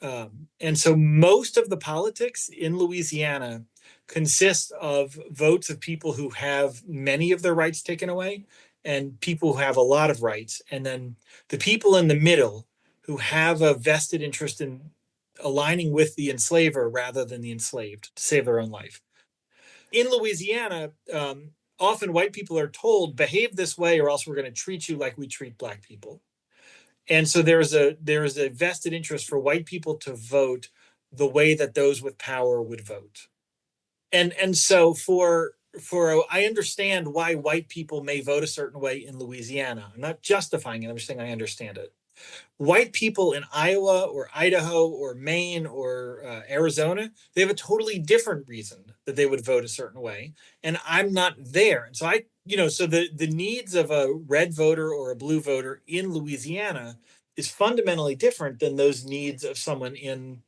And so most of the politics in Louisiana consists of votes of people who have many of their rights taken away and people who have a lot of rights. And then the people in the middle who have a vested interest in aligning with the enslaver rather than the enslaved to save their own life. In Louisiana, often white people are told, behave this way or else we're going to treat you like we treat Black people. And so there is a vested interest for white people to vote the way that those with power would vote. And so I understand why white people may vote a certain way in Louisiana. I'm not justifying it. I'm just saying I understand it. White people in Iowa or Idaho or Maine or Arizona, they have a totally different reason that they would vote a certain way. And I'm not there. And so so the needs of a red voter or a blue voter in Louisiana is fundamentally different than those needs of someone in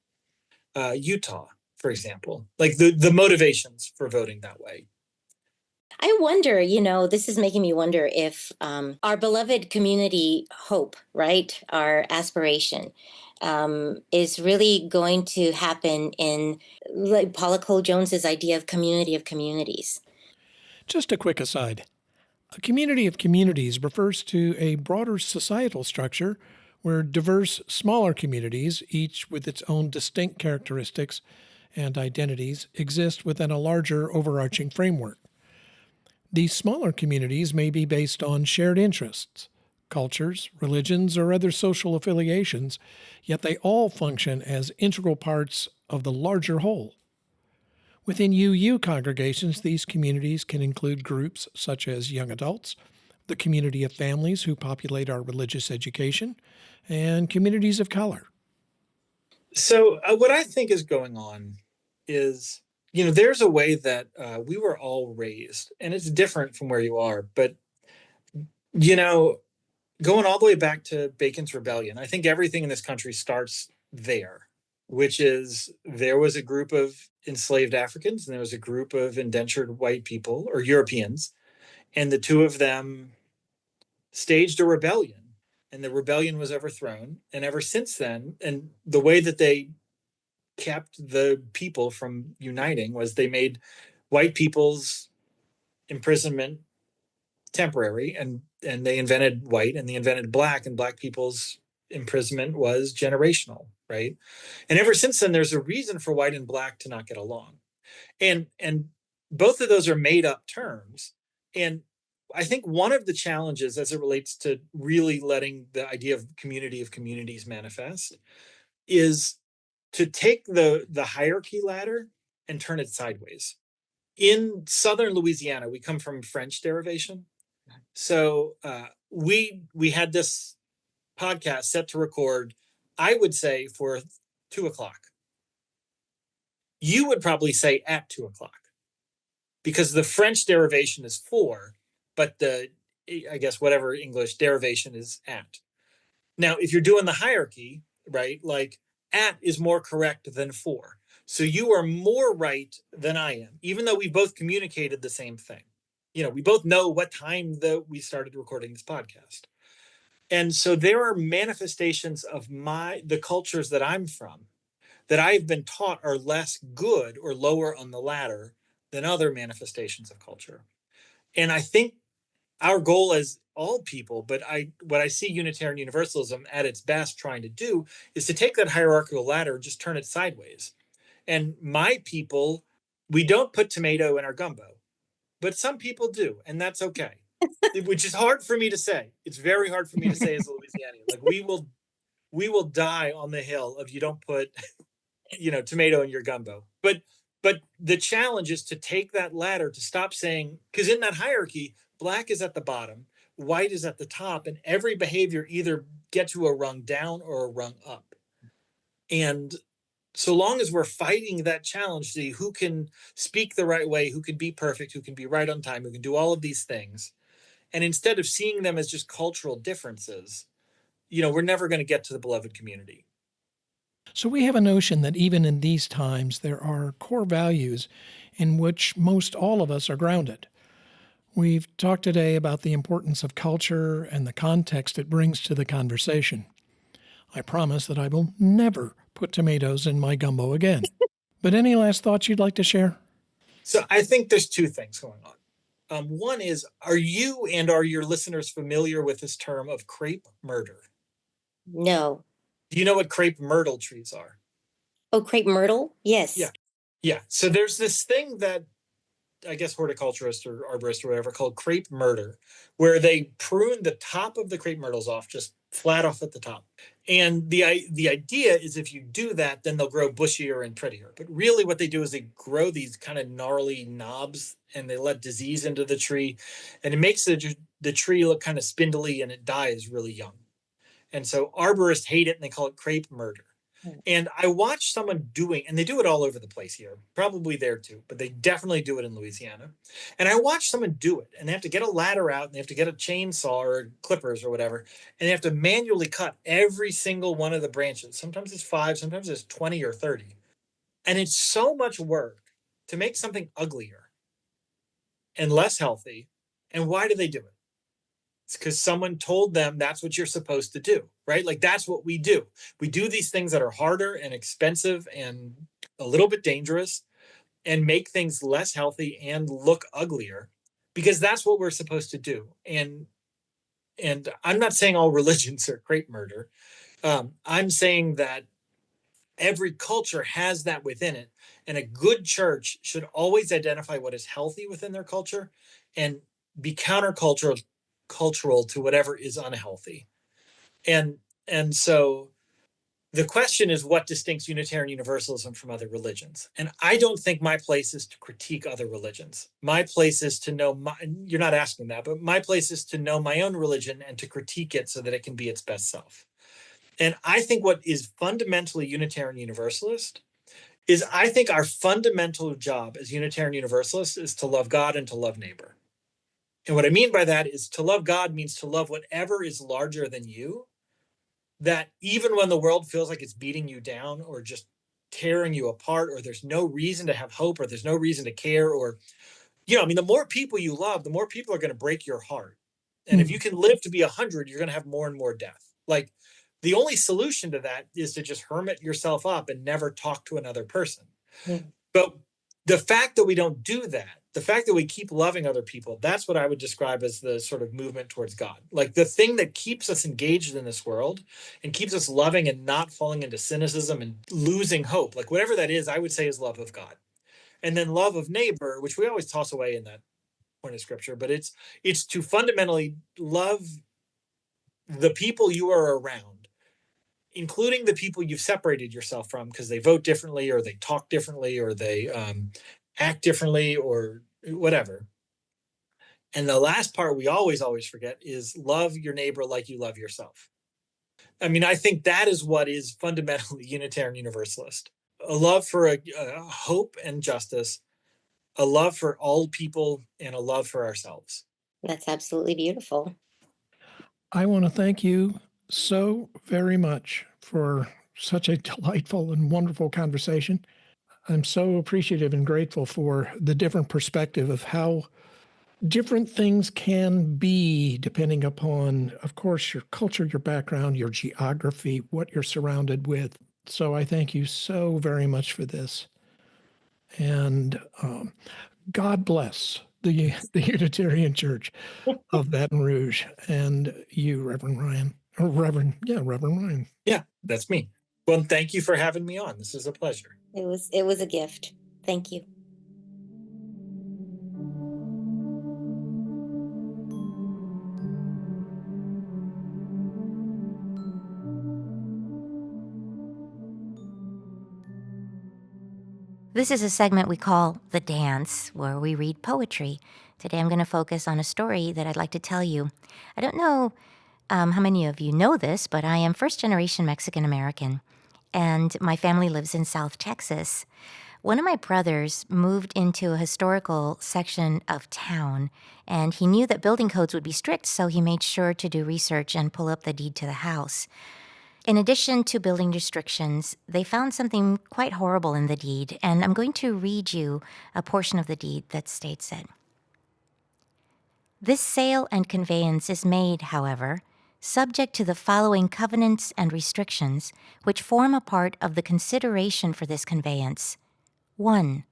Utah, for example, like the motivations for voting that way. I wonder, this is making me wonder if our beloved community hope, right, our aspiration, is really going to happen in like Paula Cole-Jones's idea of community of communities. Just a quick aside. A community of communities refers to a broader societal structure where diverse, smaller communities, each with its own distinct characteristics and identities, exist within a larger overarching framework. These smaller communities may be based on shared interests, cultures, religions, or other social affiliations, yet they all function as integral parts of the larger whole. Within UU congregations, these communities can include groups such as young adults, the community of families who populate our religious education, and communities of color. So what I think is going on is, there's a way that we were all raised, and it's different from where you are, but, going all the way back to Bacon's Rebellion, I think everything in this country starts there, which is there was a group of enslaved Africans and there was a group of indentured white people or Europeans, And the two of them staged a rebellion, and the rebellion was overthrown. And ever since then, and the way that they kept the people from uniting was they made white people's imprisonment temporary, and they invented white, and they invented black, and black people's imprisonment was generational, right? And ever since then, there's a reason for white and black to not get along. And both of those are made up terms. And I think one of the challenges as it relates to really letting the idea of communities manifest is to take the hierarchy ladder and turn it sideways. In southern Louisiana, we come from French derivation. So we had this podcast set to record, I would say, for 2:00. You would probably say at 2:00, because the French derivation is 4, but the, I guess, whatever English derivation is at. Now, if you're doing the hierarchy, right, like at is more correct than 4. So you are more right than I am, even though we both communicated the same thing. We both know what time that we started recording this podcast. And so there are manifestations of the cultures that I'm from that I've been taught are less good or lower on the ladder than other manifestations of culture. And I think our goal as all people, but what I see Unitarian Universalism at its best trying to do is to take that hierarchical ladder and just turn it sideways. And my people, we don't put tomato in our gumbo, but some people do, and that's okay. Which is hard for me to say. It's very hard for me to say as a Louisianian. Like, we will die on the hill if you don't put tomato in your gumbo. But the challenge is to take that ladder, to stop saying, because in that hierarchy, black is at the bottom, white is at the top, and every behavior either gets you a rung down or a rung up. And so long as we're fighting that challenge, see who can speak the right way, who can be perfect, who can be right on time, who can do all of these things, and instead of seeing them as just cultural differences, we're never going to get to the beloved community. So we have a notion that even in these times, there are core values in which most all of us are grounded. We've talked today about the importance of culture and the context it brings to the conversation. I promise that I will never put tomatoes in my gumbo again. But any last thoughts you'd like to share? So I think there's two things going on. One is, are you and are your listeners familiar with this term of crepe murder? No. Do you know what crepe myrtle trees are? Oh, crepe myrtle? Yes. Yeah. So there's this thing that I guess horticulturists or arborists or whatever called crepe murder, where they prune the top of the crepe myrtles off, just flat off at the top. And the idea is if you do that, then they'll grow bushier and prettier. But really what they do is they grow these kind of gnarly knobs, and they let disease into the tree, and it makes the tree look kind of spindly, and it dies really young. And so arborists hate it, and they call it crepe murder. And I watched someone and they do it all over the place here, probably there too, but they definitely do it in Louisiana. And I watched someone do it, and they have to get a ladder out, and they have to get a chainsaw or clippers or whatever, and they have to manually cut every single one of the branches. Sometimes it's 5, sometimes it's 20 or 30. And it's so much work to make something uglier and less healthy. And why do they do it? It's because someone told them that's what you're supposed to do, right? Like, that's what we do. We do these things that are harder and expensive and a little bit dangerous, and make things less healthy and look uglier, because that's what we're supposed to do. And I'm not saying all religions are crepe murder. I'm saying that every culture has that within it, and a good church should always identify what is healthy within their culture and be countercultural to whatever is unhealthy. And so the question is, what distincts Unitarian Universalism from other religions? And I don't think my place is to critique other religions. My place is to know you're not asking that, but my place is to know my own religion and to critique it so that it can be its best self. And I think what is fundamentally Unitarian Universalist is, I think our fundamental job as Unitarian Universalists is to love God and to love neighbor. And what I mean by that is, to love God means to love whatever is larger than you, that even when the world feels like it's beating you down or just tearing you apart, or there's no reason to have hope, or there's no reason to care, or I mean, the more people you love, the more people are going to break your heart. And if you can live to be 100, you're going to have more and more death. Like, the only solution to that is to just hermit yourself up and never talk to another person. But the fact that we don't do that, the fact that we keep loving other people, that's what I would describe as the sort of movement towards God. Like, the thing that keeps us engaged in this world and keeps us loving and not falling into cynicism and losing hope, like whatever that is, I would say is love of God. And then love of neighbor, which we always toss away in that point of scripture, but it's to fundamentally love the people you are around, including the people you've separated yourself from because they vote differently or they talk differently or they act differently or whatever. And the last part we always forget is love your neighbor like you love yourself. I mean, I think that is what is fundamentally Unitarian Universalist. A love for a hope and justice, a love for all people, and a love for ourselves. That's absolutely beautiful. I want to thank you so very much for such a delightful and wonderful conversation. I'm so appreciative and grateful for the different perspective of how different things can be depending upon, of course, your culture, your background, your geography, what you're surrounded with. So I thank you so very much for this. And God bless the Unitarian Church of Baton Rouge and you, Reverend Ryan. Or Reverend Ryan. Yeah, that's me. Well, thank you for having me on. This is a pleasure. It was a gift. Thank you. This is a segment we call The Dance, where we read poetry. Today I'm going to focus on a story that I'd like to tell you. I don't know how many of you know this, but I am first-generation Mexican-American, and my family lives in South Texas. One of my brothers moved into a historical section of town, and he knew that building codes would be strict, so he made sure to do research and pull up the deed to the house. In addition to building restrictions, they found something quite horrible in the deed, and I'm going to read you a portion of the deed that states it. This sale and conveyance is made, however, subject to the following covenants and restrictions, which form a part of the consideration for this conveyance. 1.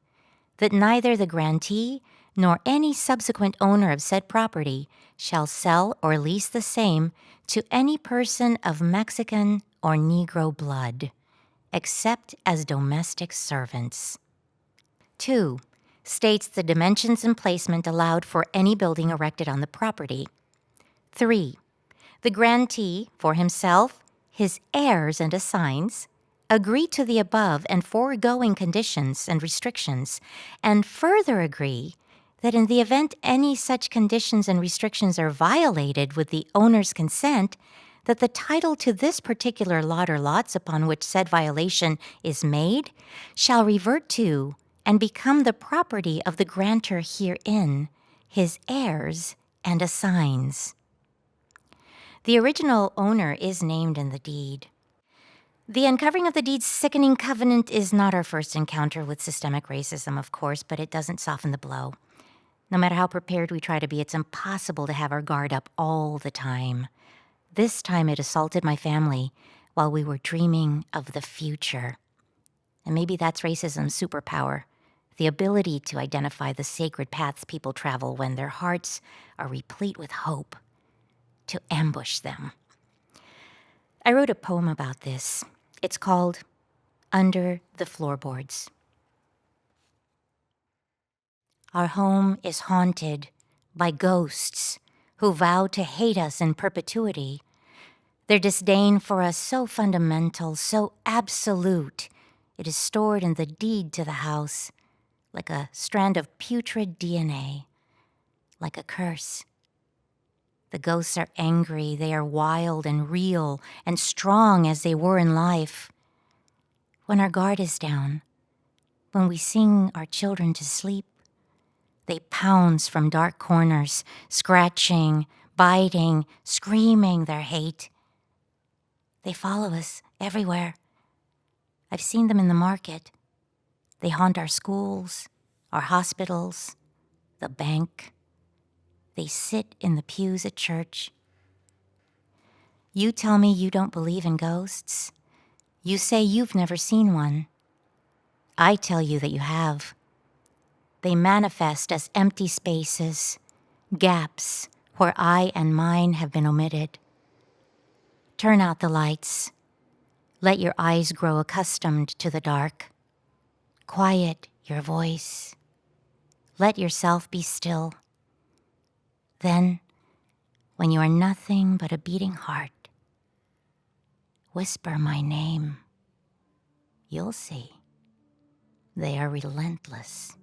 That neither the grantee nor any subsequent owner of said property shall sell or lease the same to any person of Mexican or Negro blood, except as domestic servants. 2. States the dimensions and placement allowed for any building erected on the property. 3. The grantee, for himself, his heirs and assigns, agree to the above and foregoing conditions and restrictions, and further agree that in the event any such conditions and restrictions are violated with the owner's consent, that the title to this particular lot or lots upon which said violation is made shall revert to and become the property of the grantor herein, his heirs and assigns. The original owner is named in the deed. The uncovering of the deed's sickening covenant is not our first encounter with systemic racism, of course, but it doesn't soften the blow. No matter how prepared we try to be, it's impossible to have our guard up all the time. This time it assaulted my family while we were dreaming of the future. And maybe that's racism's superpower, the ability to identify the sacred paths people travel when their hearts are replete with hope, to ambush them. I wrote a poem about this. It's called Under the Floorboards. Our home is haunted by ghosts who vow to hate us in perpetuity. Their disdain for us so fundamental, so absolute, it is stored in the deed to the house, like a strand of putrid DNA, like a curse. The ghosts are angry, they are wild and real and strong as they were in life. When our guard is down, when we sing our children to sleep, they pounce from dark corners, scratching, biting, screaming their hate. They follow us everywhere. I've seen them in the market. They haunt our schools, our hospitals, the bank. They sit in the pews at church. You tell me you don't believe in ghosts. You say you've never seen one. I tell you that you have. They manifest as empty spaces, gaps where I and mine have been omitted. Turn out the lights. Let your eyes grow accustomed to the dark. Quiet your voice. Let yourself be still. Then, when you are nothing but a beating heart, whisper my name. You'll see. They are relentless.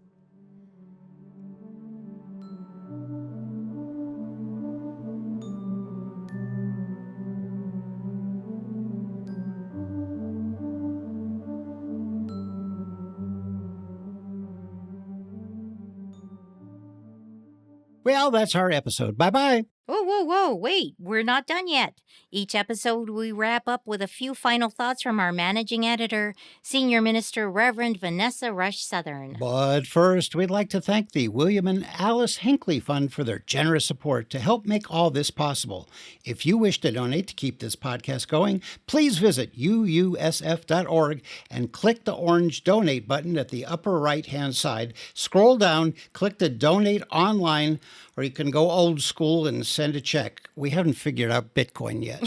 Well, that's our episode. Bye-bye. Whoa, wait, we're not done yet. Each episode, we wrap up with a few final thoughts from our managing editor, Senior Minister Rev Vanessa Rush Southern. But first, we'd like to thank the William and Alice Hinckley Fund for their generous support to help make all this possible. If you wish to donate to keep this podcast going, please visit UUSF.org and click the orange donate button at the upper right-hand side. Scroll down, click the donate online, or you can go old school and send a check. We haven't figured out Bitcoin yet.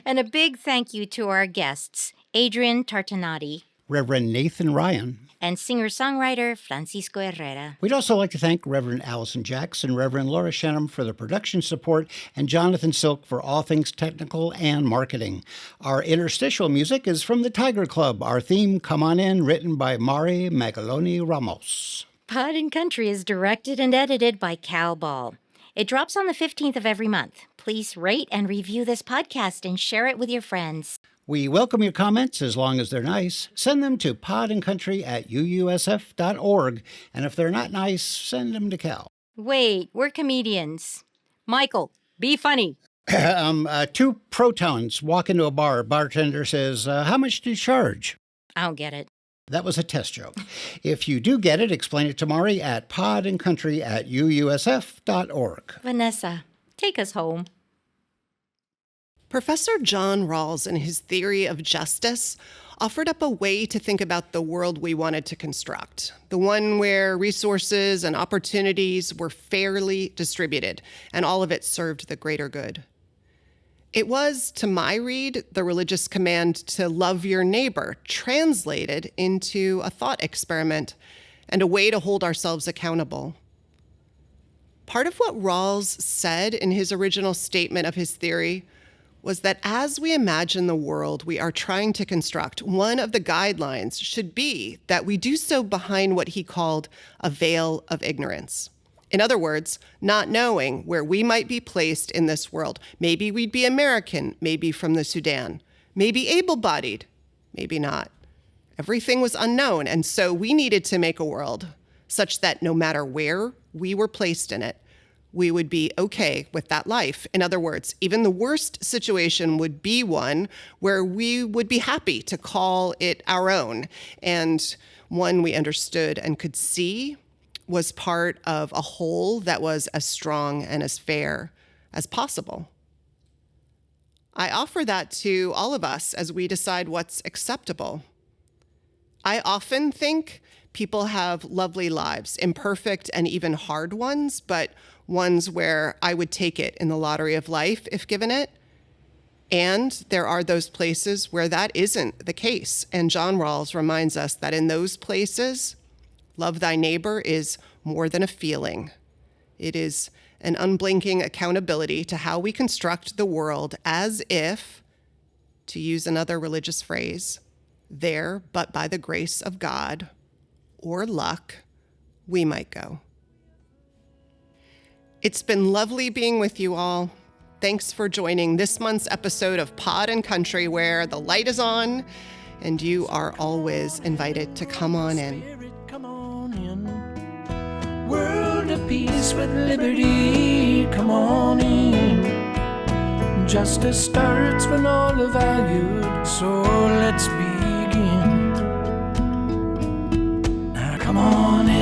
And a big thank you to our guests, Adrian Tirtanadi, Rev Nathan Ryan, and singer-songwriter Francisco Hererra. We'd also like to thank Reverend Allison Jacks and Reverend Laura Shenham for the production support and Jonathan Silk for all things technical and marketing. Our interstitial music is from the Tiger Club. Our theme, Come On In, written by Mari Magaloni Ramos. Pod and Country is directed and edited by Cal Ball. It drops on the 15th of every month. Please rate and review this podcast and share it with your friends. We welcome your comments as long as they're nice. Send them to podandcountry@uusf.org. And if they're not nice, send them to Cal. Wait, we're comedians. Michael, be funny. 2 protons walk into a bar. Bartender says, how much do you charge? I don't get it. That was a test joke. If you do get it, explain it to Mari at podandcountry@uusf.org. Vanessa, take us home. Professor John Rawls, in his theory of justice, offered up a way to think about the world we wanted to construct, the one where resources and opportunities were fairly distributed, and all of it served the greater good. It was, to my read, the religious command to love your neighbor, translated into a thought experiment and a way to hold ourselves accountable. Part of what Rawls said in his original statement of his theory was that as we imagine the world we are trying to construct, one of the guidelines should be that we do so behind what he called a veil of ignorance. In other words, not knowing where we might be placed in this world. Maybe we'd be American, maybe from the Sudan, maybe able-bodied, maybe not. Everything was unknown, and so we needed to make a world such that no matter where we were placed in it, we would be okay with that life. In other words, even the worst situation would be one where we would be happy to call it our own, and one we understood and could see was part of a whole that was as strong and as fair as possible. I offer that to all of us as we decide what's acceptable. I often think people have lovely lives, imperfect and even hard ones, but ones where I would take it in the lottery of life if given it. And there are those places where that isn't the case. And John Rawls reminds us that in those places, love thy neighbor is more than a feeling. It is an unblinking accountability to how we construct the world as if, to use another religious phrase, there but by the grace of God or luck, we might go. It's been lovely being with you all. Thanks for joining this month's episode of Pod and Country, where the light is on and you are always invited to come on in. Come on in. World of peace with liberty, come on in. Justice starts when all are valued, so let's begin. Now come on in.